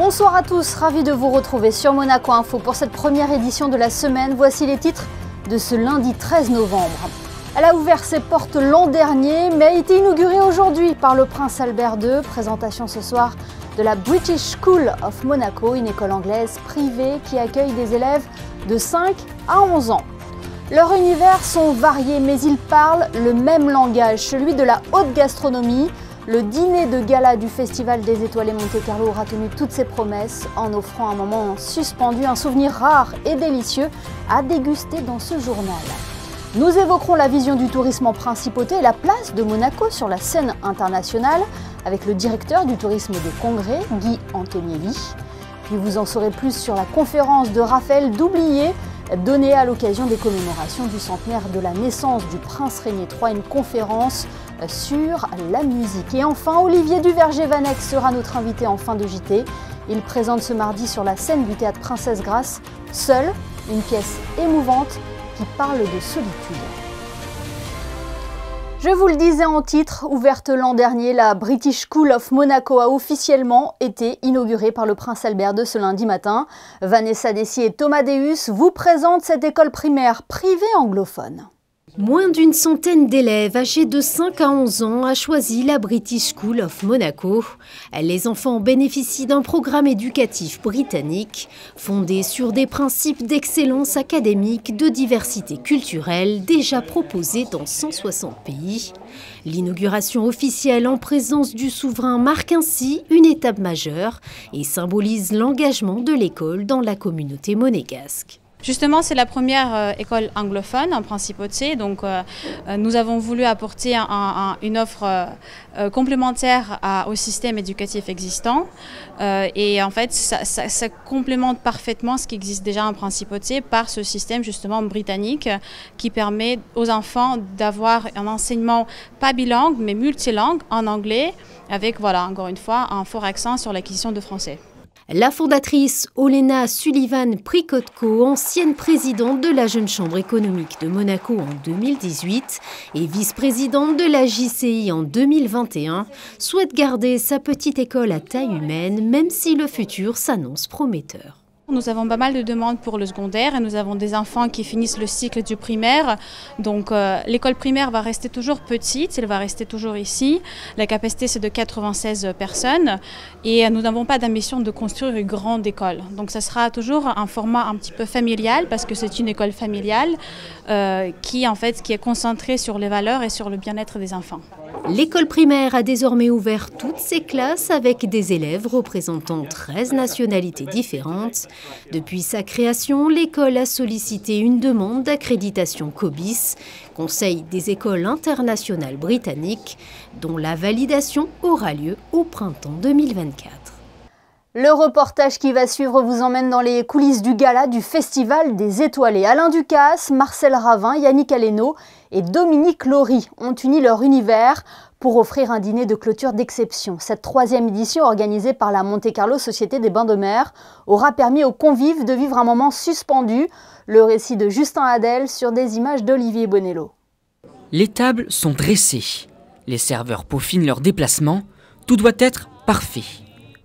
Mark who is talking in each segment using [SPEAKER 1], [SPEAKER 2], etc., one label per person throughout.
[SPEAKER 1] Bonsoir à tous, ravi de vous retrouver sur Monaco Info pour cette première édition de la semaine. Voici les titres de ce lundi 13 novembre. Elle a ouvert ses portes l'an dernier, mais a été inaugurée aujourd'hui par le prince Albert II. Présentation ce soir de la British School of Monaco, une école anglaise privée qui accueille des élèves de 5 à 11 ans. Leurs univers sont variés, mais ils parlent le même langage, celui de la haute gastronomie. Le dîner de gala du Festival des Étoilés Monte-Carlo aura tenu toutes ses promesses en offrant un moment suspendu, un souvenir rare et délicieux à déguster dans ce journal. Nous évoquerons la vision du tourisme en principauté et la place de Monaco sur la scène internationale avec le directeur du tourisme des congrès, Guy Antonielli. Puis vous en saurez plus sur la conférence de Raphaël Doublié, donnée à l'occasion des commémorations du centenaire de la naissance du prince Régnier III, une conférence sur la musique. Et enfin, Olivier Duverger-Vanek sera notre invité en fin de JT. Il présente ce mardi sur la scène du théâtre Princesse Grace, Seule, une pièce émouvante qui parle de solitude. Je vous le disais en titre, ouverte l'an dernier, la British School of Monaco a officiellement été inaugurée par le prince Albert II ce lundi matin. Vanessa Dessier et Thomas Deus vous présentent cette école primaire privée anglophone.
[SPEAKER 2] Moins d'une centaine d'élèves âgés de 5 à 11 ans a choisi la British School of Monaco. Les enfants bénéficient d'un programme éducatif britannique fondé sur des principes d'excellence académique, de diversité culturelle déjà proposés dans 160 pays. L'inauguration officielle en présence du souverain marque ainsi une étape majeure et symbolise l'engagement de l'école dans la communauté monégasque.
[SPEAKER 3] Justement, c'est la première école anglophone en principauté, donc nous avons voulu apporter une offre complémentaire au système éducatif existant et en fait ça complémente parfaitement ce qui existe déjà en principauté par ce système justement britannique qui permet aux enfants d'avoir un enseignement pas bilingue mais multilingue en anglais avec, voilà, encore une fois, un fort accent sur l'acquisition de français.
[SPEAKER 2] La fondatrice Olena Sullivan-Prikotko, ancienne présidente de la Jeune Chambre économique de Monaco en 2018 et vice-présidente de la JCI en 2021, souhaite garder sa petite école à taille humaine, même si le futur s'annonce prometteur.
[SPEAKER 3] Nous avons pas mal de demandes pour le secondaire et nous avons des enfants qui finissent le cycle du primaire. Donc l'école primaire va rester toujours petite, elle va rester toujours ici. La capacité c'est de 96 personnes et nous n'avons pas d'ambition de construire une grande école. Donc ça sera toujours un format un petit peu familial parce que c'est une école familiale qui est concentrée sur les valeurs et sur le bien-être des enfants.
[SPEAKER 2] L'école primaire a désormais ouvert toutes ses classes avec des élèves représentant 13 nationalités différentes. Depuis sa création, l'école a sollicité une demande d'accréditation COBIS, Conseil des écoles internationales britanniques, dont la validation aura lieu au printemps 2024.
[SPEAKER 1] Le reportage qui va suivre vous emmène dans les coulisses du gala du Festival des Étoilés. Alain Ducasse, Marcel Ravin, Yannick Aleno et Dominique Laury ont uni leur univers pour offrir un dîner de clôture d'exception. Cette troisième édition, organisée par la Monte-Carlo Société des Bains de Mer, aura permis aux convives de vivre un moment suspendu. Le récit de Justin Hadel sur des images d'Olivier Bonello.
[SPEAKER 4] Les tables sont dressées. Les serveurs peaufinent leur déplacement. Tout doit être parfait.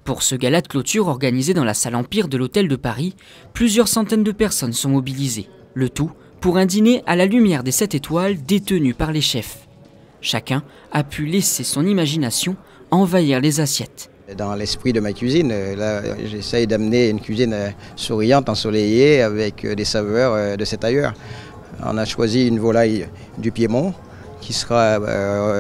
[SPEAKER 4] Pour ce gala de clôture organisé dans la salle Empire de l'Hôtel de Paris, plusieurs centaines de personnes sont mobilisées. Le tout pour un dîner à la lumière des 7 étoiles détenues par les chefs. Chacun a pu laisser son imagination envahir les assiettes.
[SPEAKER 5] Dans l'esprit de ma cuisine, là, j'essaye d'amener une cuisine souriante, ensoleillée, avec des saveurs de cet ailleurs. On a choisi une volaille du Piémont qui sera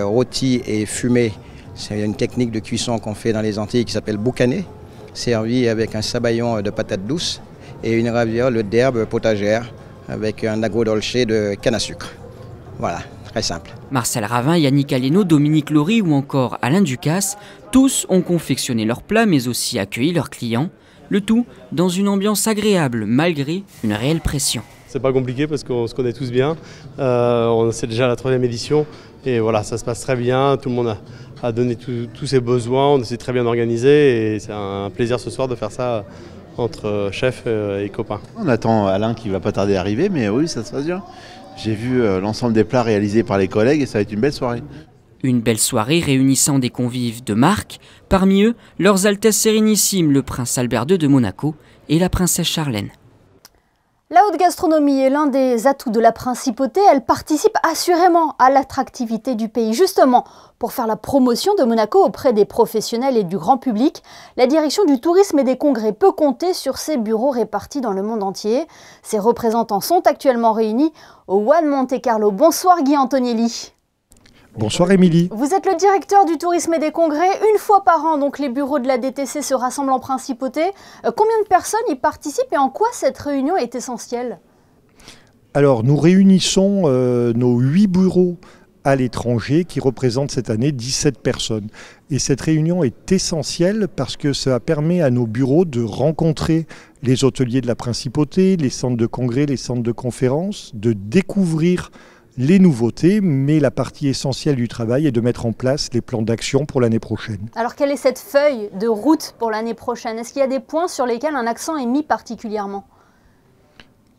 [SPEAKER 5] rôtie et fumée. C'est une technique de cuisson qu'on fait dans les Antilles qui s'appelle boucané, servie avec un sabayon de patates douces et une raviole d'herbes potagères avec un agrodolce de canne à sucre. Voilà, très simple.
[SPEAKER 4] Marcel Ravin, Yannick Aleno, Dominique Laury ou encore Alain Ducasse, tous ont confectionné leurs plats mais aussi accueilli leurs clients, le tout dans une ambiance agréable malgré une réelle pression.
[SPEAKER 6] C'est pas compliqué parce qu'on se connaît tous bien, c'est déjà la 3e édition et voilà, ça se passe très bien, tout le monde a donné tous ses besoins, on essaie très bien d'organiser et c'est un plaisir ce soir de faire ça entre chefs et copains.
[SPEAKER 7] On attend Alain qui va pas tarder à arriver, mais oui, ça se passe bien. J'ai vu l'ensemble des plats réalisés par les collègues et ça va être une belle soirée.
[SPEAKER 4] Une belle soirée réunissant des convives de marque, parmi eux, leurs Altesses Sérénissimes, le prince Albert II de Monaco et la princesse Charlène.
[SPEAKER 1] La haute gastronomie est l'un des atouts de la principauté. Elle participe assurément à l'attractivité du pays. Justement, pour faire la promotion de Monaco auprès des professionnels et du grand public, la direction du tourisme et des congrès peut compter sur ses bureaux répartis dans le monde entier. Ses représentants sont actuellement réunis au One Monte Carlo. Bonsoir Guy Antonielli.
[SPEAKER 8] Bonsoir Émilie.
[SPEAKER 1] Vous êtes le directeur du tourisme et des congrès. Une fois par an, donc les bureaux de la DTC se rassemblent en principauté. Combien de personnes y participent et en quoi cette réunion est essentielle?
[SPEAKER 8] Alors nous réunissons nos 8 bureaux à l'étranger qui représentent cette année 17 personnes. Et cette réunion est essentielle parce que ça permet à nos bureaux de rencontrer les hôteliers de la principauté, les centres de congrès, les centres de conférences, de découvrir les nouveautés, mais la partie essentielle du travail est de mettre en place les plans d'action pour l'année prochaine.
[SPEAKER 1] Alors quelle est cette feuille de route pour l'année prochaine? Est-ce qu'il y a des points sur lesquels un accent est mis particulièrement?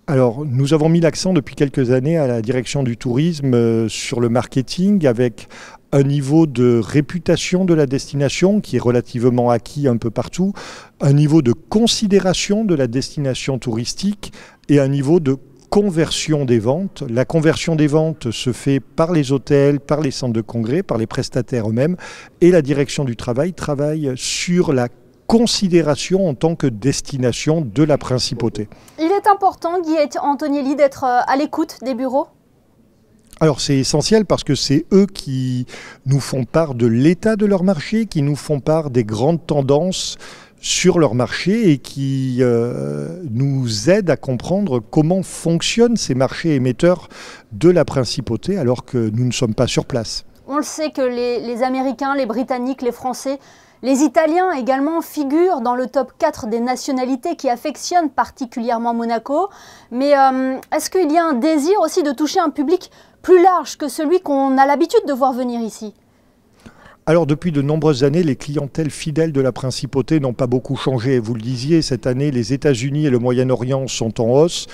[SPEAKER 8] Alors, nous avons mis l'accent depuis quelques années à la direction du tourisme sur le marketing avec un niveau de réputation de la destination qui est relativement acquis un peu partout, un niveau de considération de la destination touristique et un niveau de conversion des ventes. La conversion des ventes se fait par les hôtels, par les centres de congrès, par les prestataires eux-mêmes et la direction du travail travaille sur la considération en tant que destination de la principauté.
[SPEAKER 1] Il est important, Guy Antonielli, d'être à l'écoute des bureaux?
[SPEAKER 8] Alors c'est essentiel parce que c'est eux qui nous font part de l'état de leur marché, qui nous font part des grandes tendances sur leur marché et qui nous aident à comprendre comment fonctionnent ces marchés émetteurs de la principauté alors que nous ne sommes pas sur place.
[SPEAKER 1] On le sait que les Américains, les Britanniques, les Français, les Italiens également figurent dans le top 4 des nationalités qui affectionnent particulièrement Monaco. Mais est-ce qu'il y a un désir aussi de toucher un public plus large que celui qu'on a l'habitude de voir venir ici ?
[SPEAKER 8] Alors depuis de nombreuses années, les clientèles fidèles de la principauté n'ont pas beaucoup changé. Vous le disiez, cette année, les États-Unis et le Moyen-Orient sont en hausse.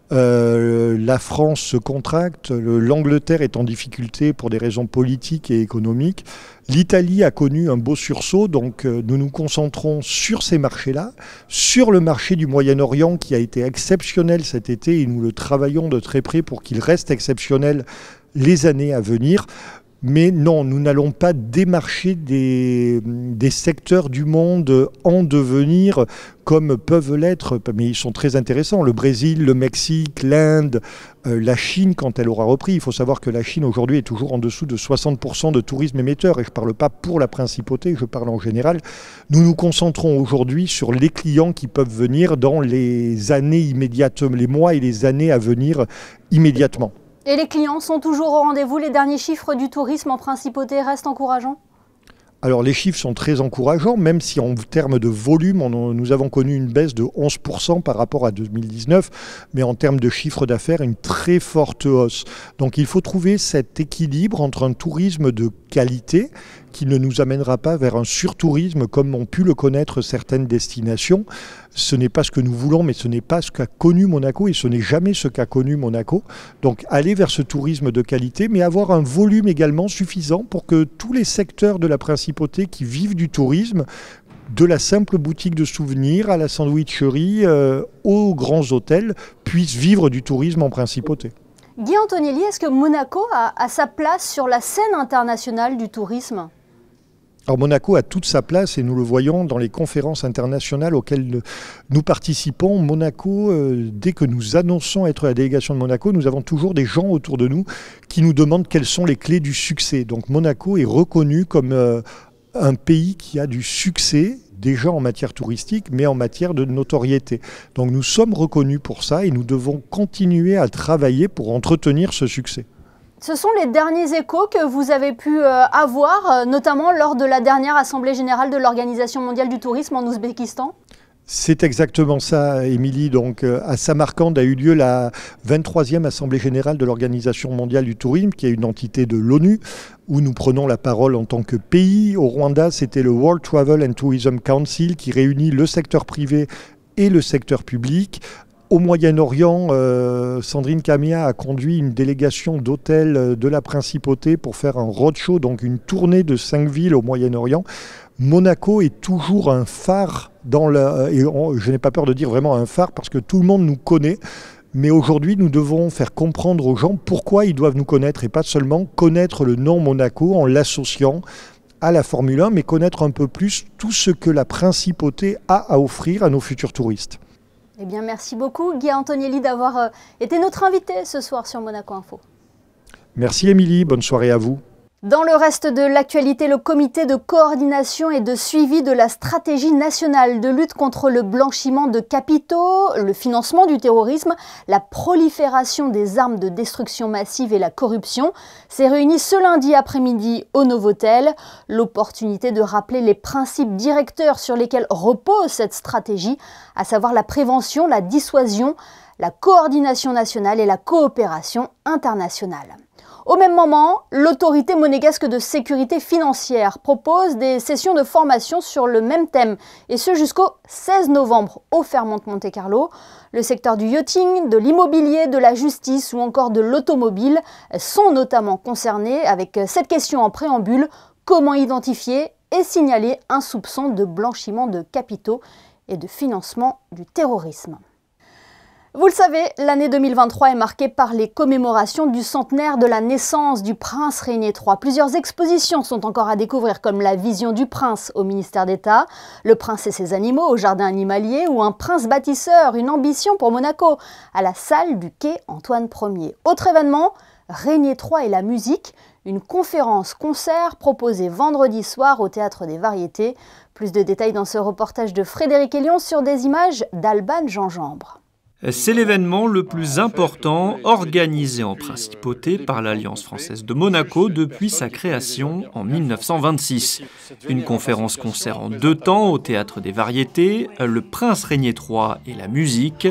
[SPEAKER 8] La France se contracte, l'Angleterre est en difficulté pour des raisons politiques et économiques. L'Italie a connu un beau sursaut, donc nous nous concentrons sur ces marchés-là, sur le marché du Moyen-Orient qui a été exceptionnel cet été et nous le travaillons de très près pour qu'il reste exceptionnel les années à venir. Mais non, nous n'allons pas démarcher des secteurs du monde en devenir comme peuvent l'être, mais ils sont très intéressants. Le Brésil, le Mexique, l'Inde, la Chine quand elle aura repris. Il faut savoir que la Chine aujourd'hui est toujours en dessous de 60% de tourisme émetteur. Et je ne parle pas pour la principauté, je parle en général. Nous nous concentrons aujourd'hui sur les clients qui peuvent venir dans les années immédiates, les mois et les années à venir immédiatement.
[SPEAKER 1] Et les clients sont toujours au rendez-vous? Les derniers chiffres du tourisme en principauté restent encourageants?
[SPEAKER 8] Alors les chiffres sont très encourageants, même si en termes de volume, nous avons connu une baisse de 11% par rapport à 2019, mais en termes de chiffre d'affaires, une très forte hausse. Donc il faut trouver cet équilibre entre un tourisme de qualité qui ne nous amènera pas vers un surtourisme comme ont pu le connaître certaines destinations. Ce n'est pas ce que nous voulons, mais ce n'est pas ce qu'a connu Monaco et ce n'est jamais ce qu'a connu Monaco. Donc aller vers ce tourisme de qualité, mais avoir un volume également suffisant pour que tous les secteurs de la principauté qui vivent du tourisme, de la simple boutique de souvenirs à la sandwicherie, aux grands hôtels, puissent vivre du tourisme en principauté.
[SPEAKER 1] Guy Antonielli, est-ce que Monaco a sa place sur la scène internationale du tourisme ?
[SPEAKER 8] Alors Monaco a toute sa place et nous le voyons dans les conférences internationales auxquelles nous participons. Monaco, dès que nous annonçons être la délégation de Monaco, nous avons toujours des gens autour de nous qui nous demandent quelles sont les clés du succès. Donc Monaco est reconnu comme un pays qui a du succès, déjà en matière touristique, mais en matière de notoriété. Donc nous sommes reconnus pour ça et nous devons continuer à travailler pour entretenir ce succès.
[SPEAKER 1] Ce sont les derniers échos que vous avez pu avoir, notamment lors de la dernière Assemblée générale de l'Organisation mondiale du tourisme en Ouzbékistan ?
[SPEAKER 8] C'est exactement ça, Émilie. Donc, à Samarcande a eu lieu la 23e Assemblée générale de l'Organisation mondiale du tourisme, qui est une entité de l'ONU, où nous prenons la parole en tant que pays. Au Rwanda, c'était le World Travel and Tourism Council qui réunit le secteur privé et le secteur public. Au Moyen-Orient, Sandrine Camia a conduit une délégation d'hôtels de la Principauté pour faire un roadshow, donc une tournée de 5 villes au Moyen-Orient. Monaco est toujours un phare, je n'ai pas peur de dire vraiment un phare, parce que tout le monde nous connaît. Mais aujourd'hui, nous devons faire comprendre aux gens pourquoi ils doivent nous connaître, et pas seulement connaître le nom Monaco en l'associant à la Formule 1, mais connaître un peu plus tout ce que la Principauté a à offrir à nos futurs touristes.
[SPEAKER 1] Eh bien, merci beaucoup Guy Antonielli d'avoir été notre invité ce soir sur Monaco Info.
[SPEAKER 8] Merci Émilie, bonne soirée à vous.
[SPEAKER 1] Dans le reste de l'actualité, le comité de coordination et de suivi de la stratégie nationale de lutte contre le blanchiment de capitaux, le financement du terrorisme, la prolifération des armes de destruction massive et la corruption s'est réuni ce lundi après-midi au Novotel. L'opportunité de rappeler les principes directeurs sur lesquels repose cette stratégie, à savoir la prévention, la dissuasion, la coordination nationale et la coopération internationale. Au même moment, l'autorité monégasque de sécurité financière propose des sessions de formation sur le même thème, et ce jusqu'au 16 novembre au Fairmont Monte-Carlo. Le secteur du yachting, de l'immobilier, de la justice ou encore de l'automobile sont notamment concernés avec cette question en préambule: comment identifier et signaler un soupçon de blanchiment de capitaux et de financement du terrorisme. Vous le savez, l'année 2023 est marquée par les commémorations du centenaire de la naissance du prince Régnier III. Plusieurs expositions sont encore à découvrir, comme la vision du prince au ministère d'État, le prince et ses animaux au jardin animalier, ou un prince bâtisseur, une ambition pour Monaco, à la salle du quai Antoine Ier. Autre événement, Régnier III et la musique, une conférence-concert proposée vendredi soir au Théâtre des Variétés. Plus de détails dans ce reportage de Frédéric Elion sur des images d'Alban Gingembre.
[SPEAKER 9] C'est l'événement le plus important organisé en principauté par l'Alliance française de Monaco depuis sa création en 1926. Une conférence-concert en 2 temps au Théâtre des Variétés, le Prince Régnier III et la musique.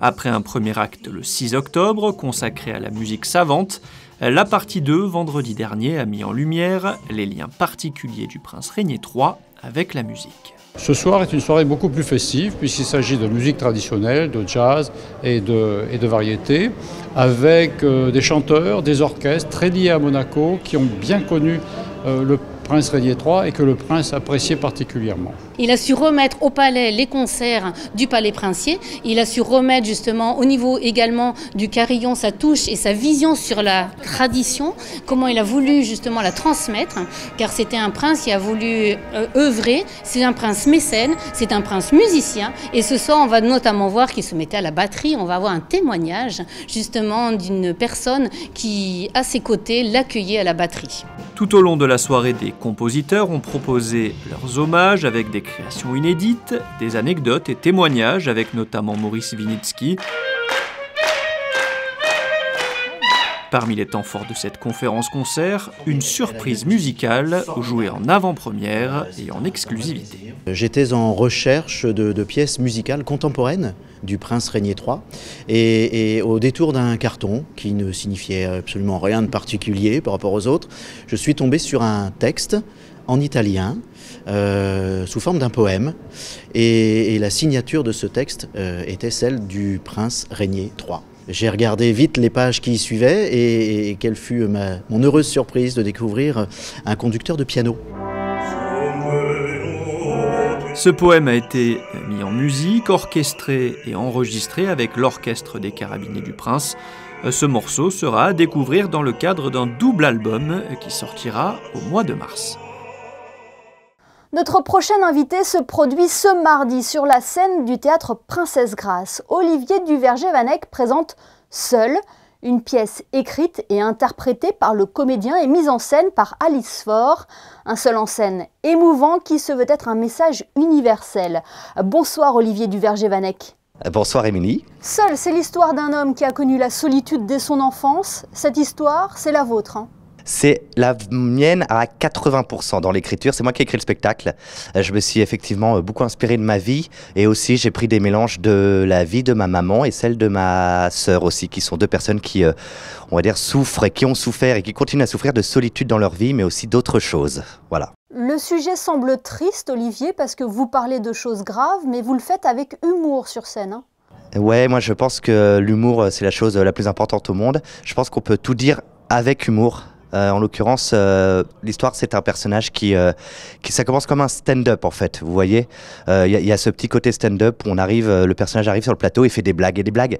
[SPEAKER 9] Après un premier acte le 6 octobre consacré à la musique savante, la partie 2, vendredi dernier, a mis en lumière les liens particuliers du Prince Régnier III avec la musique.
[SPEAKER 10] Ce soir est une soirée beaucoup plus festive puisqu'il s'agit de musique traditionnelle, de jazz et de variété, avec des chanteurs, des orchestres très liés à Monaco qui ont bien connu le Prince Régnier III et que le prince appréciait particulièrement.
[SPEAKER 11] Il a su remettre au palais les concerts du palais princier. Il a su remettre justement au niveau également du carillon sa touche et sa vision sur la tradition, comment il a voulu justement la transmettre, car c'était un prince qui a voulu œuvrer, c'est un prince mécène, c'est un prince musicien, et ce soir on va notamment voir qu'il se mettait à la batterie. On va avoir un témoignage justement d'une personne qui à ses côtés l'accueillait à la batterie.
[SPEAKER 9] Tout au long de la soirée, des compositeurs ont proposé leurs hommages avec des créations inédites, des anecdotes et témoignages avec notamment Maurice Winitsky. Parmi les temps forts de cette conférence-concert, une surprise musicale jouée en avant-première et en exclusivité.
[SPEAKER 7] J'étais en recherche de pièces musicales contemporaines du Prince Régnier III et au détour d'un carton qui ne signifiait absolument rien de particulier par rapport aux autres, je suis tombé sur un texte en italien sous forme d'un poème et la signature de ce texte était celle du Prince Régnier III. J'ai regardé vite les pages qui y suivaient et quelle fut mon heureuse surprise de découvrir un conducteur de piano.
[SPEAKER 9] Ce poème a été mis en musique, orchestré et enregistré avec l'Orchestre des Carabiniers du Prince. Ce morceau sera à découvrir dans le cadre d'un double album qui sortira au mois de mars.
[SPEAKER 1] Notre prochain invité se produit ce mardi sur la scène du théâtre Princesse Grace. Olivier Duverger-Vanek présente Seul, une pièce écrite et interprétée par le comédien et mise en scène par Alice Faure. Un seul en scène émouvant qui se veut être un message universel. Bonsoir Olivier Duverger-Vanek.
[SPEAKER 12] Bonsoir Émilie.
[SPEAKER 1] Seul, c'est l'histoire d'un homme qui a connu la solitude dès son enfance. Cette histoire, c'est la vôtre, hein ?
[SPEAKER 12] C'est la mienne à 80% dans l'écriture. C'est moi qui ai écrit le spectacle. Je me suis effectivement beaucoup inspiré de ma vie et aussi j'ai pris des mélanges de la vie de ma maman et celle de ma sœur aussi, qui sont 2 personnes qui, on va dire, souffrent et qui ont souffert et qui continuent à souffrir de solitude dans leur vie, mais aussi d'autres choses. Voilà.
[SPEAKER 1] Le sujet semble triste, Olivier, parce que vous parlez de choses graves, mais vous le faites avec humour sur scène, hein ?
[SPEAKER 12] Ouais, moi je pense que l'humour c'est la chose la plus importante au monde. Je pense qu'on peut tout dire avec humour. En l'occurrence, l'histoire c'est un personnage qui ça commence comme un stand-up en fait. Vous voyez, y a ce petit côté stand-up où le personnage arrive sur le plateau et fait des blagues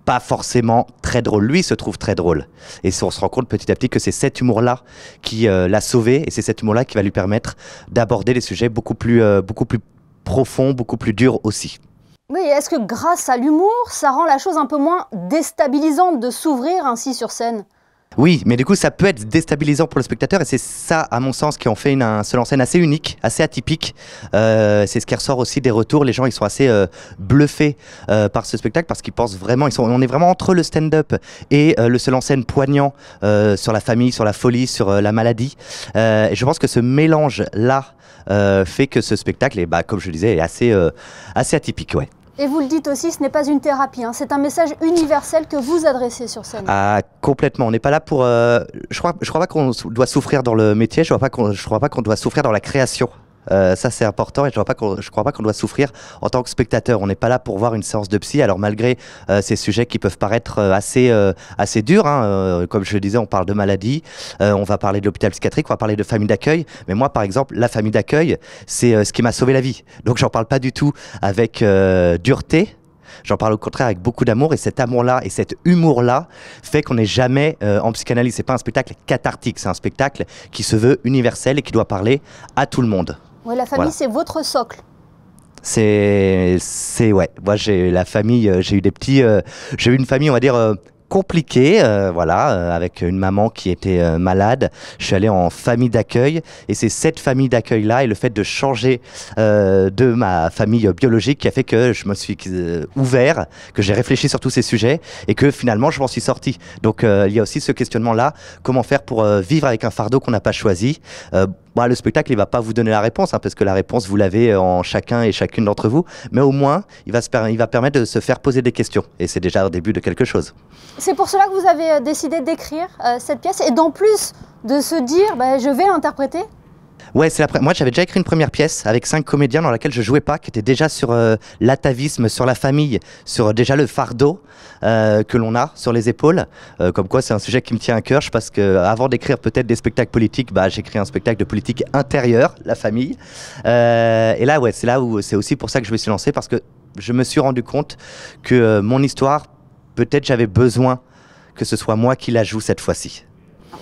[SPEAKER 12] pas forcément très drôles. Lui se trouve très drôle et on se rend compte petit à petit que c'est cet humour-là qui l'a sauvé et c'est cet humour-là qui va lui permettre d'aborder des sujets beaucoup plus profonds, beaucoup plus durs aussi.
[SPEAKER 1] Oui, est-ce que grâce à l'humour, ça rend la chose un peu moins déstabilisante de s'ouvrir ainsi sur scène ?
[SPEAKER 12] Oui, mais du coup, ça peut être déstabilisant pour le spectateur et c'est ça, à mon sens, qui en fait un seul en scène assez unique, assez atypique. C'est ce qui ressort aussi des retours. Les gens, ils sont assez bluffés par ce spectacle parce qu'ils pensent vraiment, on est vraiment entre le stand-up et le seul en scène poignant sur la famille, sur la folie, sur la maladie. Et je pense que ce mélange-là fait que ce spectacle, est, comme je le disais, est assez atypique, ouais.
[SPEAKER 1] Et vous le dites aussi, ce n'est pas une thérapie, hein, c'est un message universel que vous adressez sur scène.
[SPEAKER 12] Ah, complètement. On n'est pas là pour... je crois pas qu'on doit souffrir dans le métier, je crois pas qu'on doit souffrir dans la création. Ça c'est important et je crois pas qu'on doit souffrir en tant que spectateur. On n'est pas là pour voir une séance de psy. Alors malgré ces sujets qui peuvent paraître assez durs, hein, comme je le disais, on parle de maladie, on va parler de l'hôpital psychiatrique, on va parler de famille d'accueil. Mais moi par exemple, la famille d'accueil, c'est ce qui m'a sauvé la vie. Donc j'en parle pas du tout avec dureté. J'en parle au contraire avec beaucoup d'amour et cet amour-là et cet humour-là fait qu'on n'est jamais en psychanalyse. C'est pas un spectacle cathartique, c'est un spectacle qui se veut universel et qui doit parler à tout le monde.
[SPEAKER 1] Ouais, la famille, voilà. C'est votre socle.
[SPEAKER 12] C'est ouais. Moi, j'ai la famille, j'ai eu une famille, on va dire, compliquée, avec une maman qui était malade. Je suis allé en famille d'accueil et c'est cette famille d'accueil-là et le fait de changer de ma famille biologique qui a fait que je me suis ouvert, que j'ai réfléchi sur tous ces sujets et que finalement je m'en suis sorti. Donc il y a aussi ce questionnement-là, comment faire pour vivre avec un fardeau qu'on n'a pas choisi. Le spectacle, il va pas vous donner la réponse, hein, parce que la réponse, vous l'avez en chacun et chacune d'entre vous. Mais au moins, il va permettre de se faire poser des questions. Et c'est déjà le début de quelque chose.
[SPEAKER 1] C'est pour cela que vous avez décidé d'écrire cette pièce et d'en plus de se dire, je vais l'interpréter.
[SPEAKER 12] Ouais, moi j'avais déjà écrit une première pièce avec 5 comédiens dans laquelle je jouais pas, qui était déjà sur l'atavisme, sur la famille, sur déjà le fardeau que l'on a sur les épaules. Comme quoi c'est un sujet qui me tient à cœur. Je pense qu'avant d'écrire peut-être des spectacles politiques, j'écris un spectacle de politique intérieure, la famille. Et là, ouais, c'est aussi pour ça que je me suis lancé, parce que je me suis rendu compte que mon histoire, peut-être j'avais besoin que ce soit moi qui la joue cette fois-ci.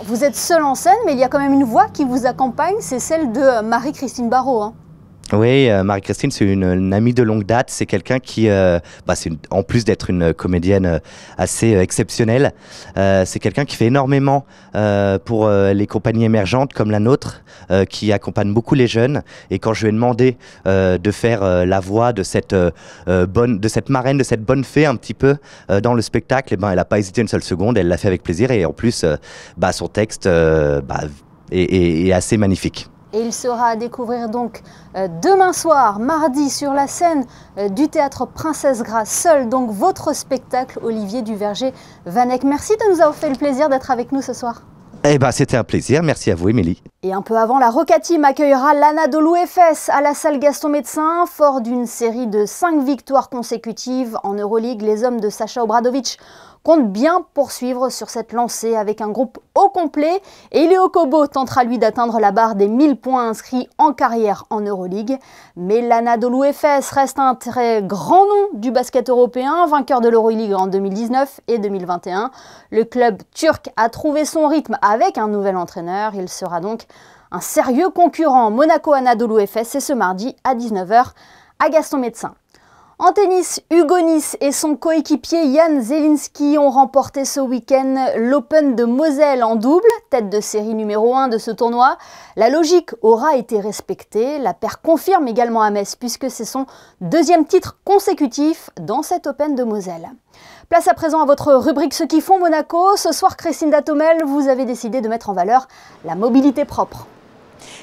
[SPEAKER 1] Vous êtes seul en scène, mais il y a quand même une voix qui vous accompagne, c'est celle de Marie-Christine Barrault. Hein.
[SPEAKER 12] Oui, Marie-Christine, c'est une amie de longue date. C'est quelqu'un qui, en plus d'être une comédienne assez exceptionnelle, c'est quelqu'un qui fait énormément pour les compagnies émergentes comme la nôtre, qui accompagne beaucoup les jeunes. Et quand je lui ai demandé de faire la voix de cette marraine, de cette bonne fée un petit peu dans le spectacle, elle n'a pas hésité une seule seconde. Elle l'a fait avec plaisir et en plus, son texte est assez magnifique.
[SPEAKER 1] Et il sera à découvrir donc demain soir, mardi, sur la scène du théâtre Princesse Grace. Seul, donc, votre spectacle, Olivier Duverger-Vanek. Merci de nous avoir fait le plaisir d'être avec nous ce soir.
[SPEAKER 12] C'était un plaisir. Merci à vous, Émilie.
[SPEAKER 1] Et un peu avant, la Roca Team accueillera l'Anadolu Efes à la salle Gaston Médecin. Fort d'une série de 5 victoires consécutives en Euroleague, les hommes de Sacha Obradovic compte bien poursuivre sur cette lancée avec un groupe au complet. Et Léo Kobo tentera lui d'atteindre la barre des 1000 points inscrits en carrière en Euroleague. Mais l'Anadolu Efes reste un très grand nom du basket européen, vainqueur de l'Euroleague en 2019 et 2021. Le club turc a trouvé son rythme avec un nouvel entraîneur. Il sera donc un sérieux concurrent. Monaco-Anadolu Efes, c'est ce mardi à 19h à Gaston Médecin. En tennis, Hugo Nys et son coéquipier Jan Zielinski ont remporté ce week-end l'Open de Moselle en double, tête de série numéro 1 de ce tournoi. La logique aura été respectée. La paire confirme également à Metz puisque c'est son 2e titre consécutif dans cet Open de Moselle. Place à présent à votre rubrique Ceux qui font Monaco. Ce soir, Christine Datomel, vous avez décidé de mettre en valeur la mobilité propre.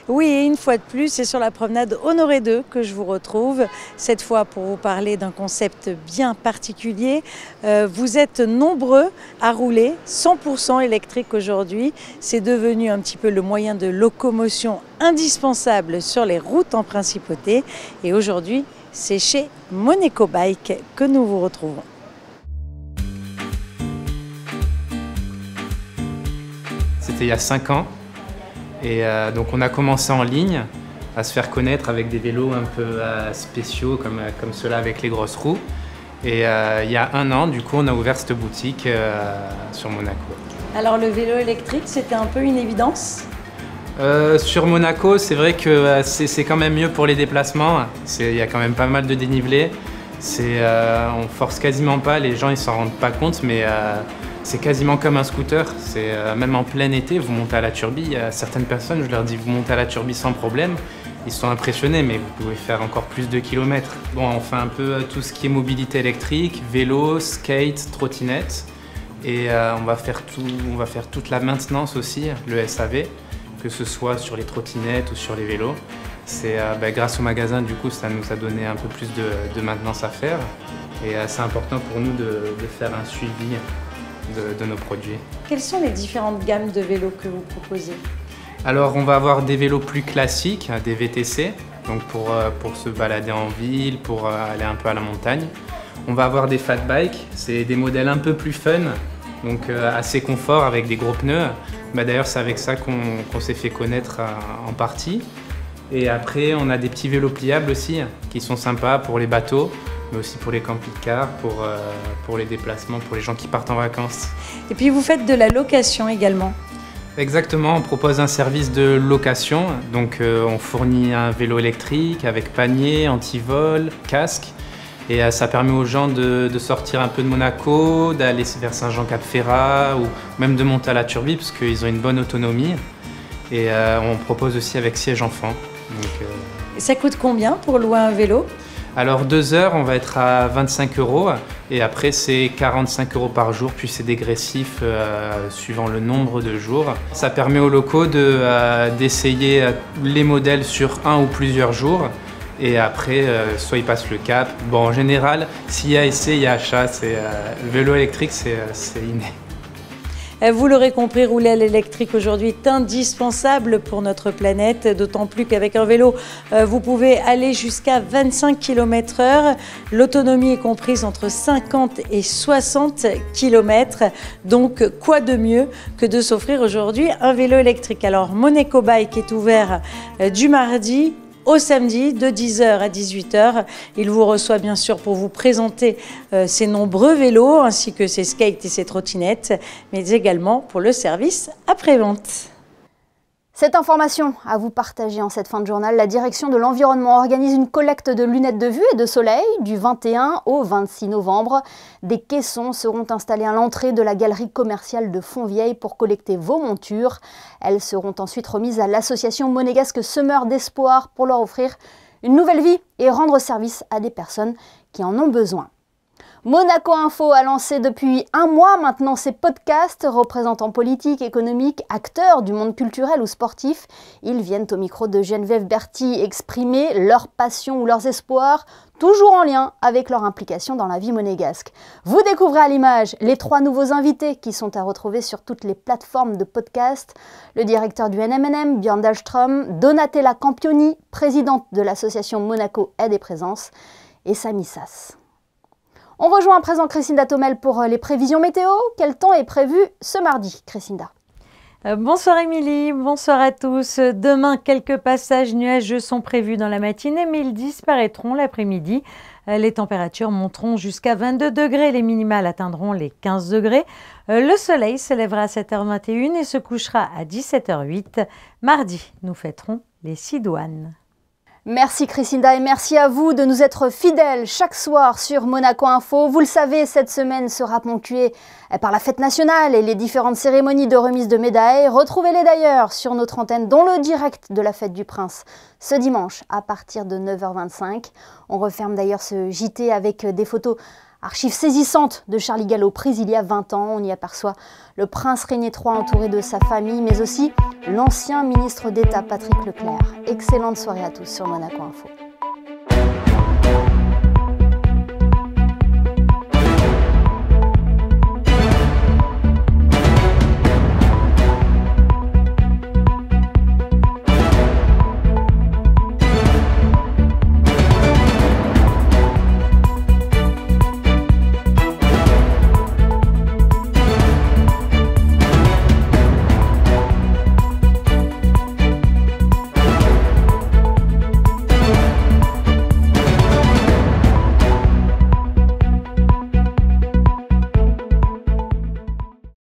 [SPEAKER 13] Oui, et une fois de plus, c'est sur la promenade Honoré II que je vous retrouve, cette fois pour vous parler d'un concept bien particulier. Vous êtes nombreux à rouler 100% électrique aujourd'hui. C'est devenu un petit peu le moyen de locomotion indispensable sur les routes en principauté. Et aujourd'hui, c'est chez Monaco Bike que nous vous retrouvons.
[SPEAKER 14] C'était il y a 5 ans et donc on a commencé en ligne à se faire connaître avec des vélos un peu spéciaux comme ceux-là avec les grosses roues. Et il y a 1 an, du coup, on a ouvert cette boutique sur Monaco.
[SPEAKER 13] Alors le vélo électrique, c'était un peu une évidence ?
[SPEAKER 14] Sur Monaco, c'est vrai que c'est quand même mieux pour les déplacements. Il y a quand même pas mal de dénivelé. On force quasiment pas, les gens ils s'en rendent pas compte, mais c'est quasiment comme un scooter. Même en plein été, vous montez à la turbie. Il y a certaines personnes, je leur dis vous montez à la turbie sans problème. Ils sont impressionnés, mais vous pouvez faire encore plus de kilomètres. Bon, on fait un peu tout ce qui est mobilité électrique, vélo, skate, trottinette. Et on va faire toute la maintenance aussi, le SAV, que ce soit sur les trottinettes ou sur les vélos. Grâce au magasin, du coup, ça nous a donné un peu plus de maintenance à faire. Et c'est important pour nous de faire un suivi de nos produits.
[SPEAKER 13] Quelles sont les différentes gammes de vélos que vous proposez ?
[SPEAKER 14] Alors on va avoir des vélos plus classiques, des VTC, donc pour se balader en ville, pour aller un peu à la montagne. On va avoir des fat bikes, c'est des modèles un peu plus fun, donc assez confort avec des gros pneus. D'ailleurs c'est avec ça qu'on s'est fait connaître en partie. Et après on a des petits vélos pliables aussi, qui sont sympas pour les bateaux, mais aussi pour les camping-cars, pour les déplacements, pour les gens qui partent en vacances.
[SPEAKER 13] Et puis vous faites de la location également ?
[SPEAKER 14] Exactement, on propose un service de location, donc on fournit un vélo électrique avec panier, antivol, casque, et ça permet aux gens de sortir un peu de Monaco, d'aller vers Saint-Jean-Cap-Ferrat ou même de monter à la Turbie parce qu'ils ont une bonne autonomie, et on propose aussi avec siège enfant.
[SPEAKER 13] Et ça coûte combien pour louer un vélo ?
[SPEAKER 14] Alors 2 heures, on va être à 25 € et après c'est 45 € par jour, puis c'est dégressif suivant le nombre de jours. Ça permet aux locaux d'essayer les modèles sur 1 ou plusieurs jours et après soit ils passent le cap. Bon, en général, s'il y a essai, il y a achat. Le vélo électrique, c'est inné.
[SPEAKER 13] Vous l'aurez compris, rouler à l'électrique aujourd'hui est indispensable pour notre planète, d'autant plus qu'avec un vélo, vous pouvez aller jusqu'à 25 km/h. L'autonomie est comprise entre 50 et 60 km. Donc, quoi de mieux que de s'offrir aujourd'hui un vélo électrique? Alors, Monaco Bike est ouvert du mardi au samedi de 10h à 18h. Il vous reçoit bien sûr pour vous présenter ses nombreux vélos ainsi que ses skates et ses trottinettes, mais également pour le service après-vente.
[SPEAKER 1] Cette information à vous partager en cette fin de journal, la direction de l'environnement organise une collecte de lunettes de vue et de soleil du 21 au 26 novembre. Des caissons seront installés à l'entrée de la galerie commerciale de Fontvieille pour collecter vos montures. Elles seront ensuite remises à l'association monégasque Semeurs d'Espoir pour leur offrir une nouvelle vie et rendre service à des personnes qui en ont besoin. Monaco Info a lancé depuis 1 mois maintenant ses podcasts. Représentants politiques, économiques, acteurs du monde culturel ou sportif, ils viennent au micro de Geneviève Berthy exprimer leur passion ou leurs espoirs, toujours en lien avec leur implication dans la vie monégasque. Vous découvrez à l'image les 3 nouveaux invités qui sont à retrouver sur toutes les plateformes de podcast. Le directeur du NMNM, Björn Dahlström, Donatella Campioni, présidente de l'association Monaco Aide et Présence, et Samy Sass. On rejoint à présent Christinda Thomel pour les prévisions météo. Quel temps est prévu ce mardi, Christinda?
[SPEAKER 13] Bonsoir Émilie, bonsoir à tous. Demain, quelques passages nuageux sont prévus dans la matinée, mais ils disparaîtront l'après-midi. Les températures monteront jusqu'à 22 degrés, les minimales atteindront les 15 degrés. Le soleil se lèvera à 7h21 et se couchera à 17h08. Mardi, nous fêterons les Sidoines.
[SPEAKER 1] Merci Christinda et merci à vous de nous être fidèles chaque soir sur Monaco Info. Vous le savez, cette semaine sera ponctuée par la fête nationale et les différentes cérémonies de remise de médailles. Retrouvez-les d'ailleurs sur notre antenne, dont le direct de la fête du Prince ce dimanche à partir de 9h25. On referme d'ailleurs ce JT avec des photos archives saisissantes de Charlie Gallo, prise il y a 20 ans. On y aperçoit le prince Régnier III entouré de sa famille, mais aussi l'ancien ministre d'État Patrick Leclerc. Excellente soirée à tous sur Monaco Info.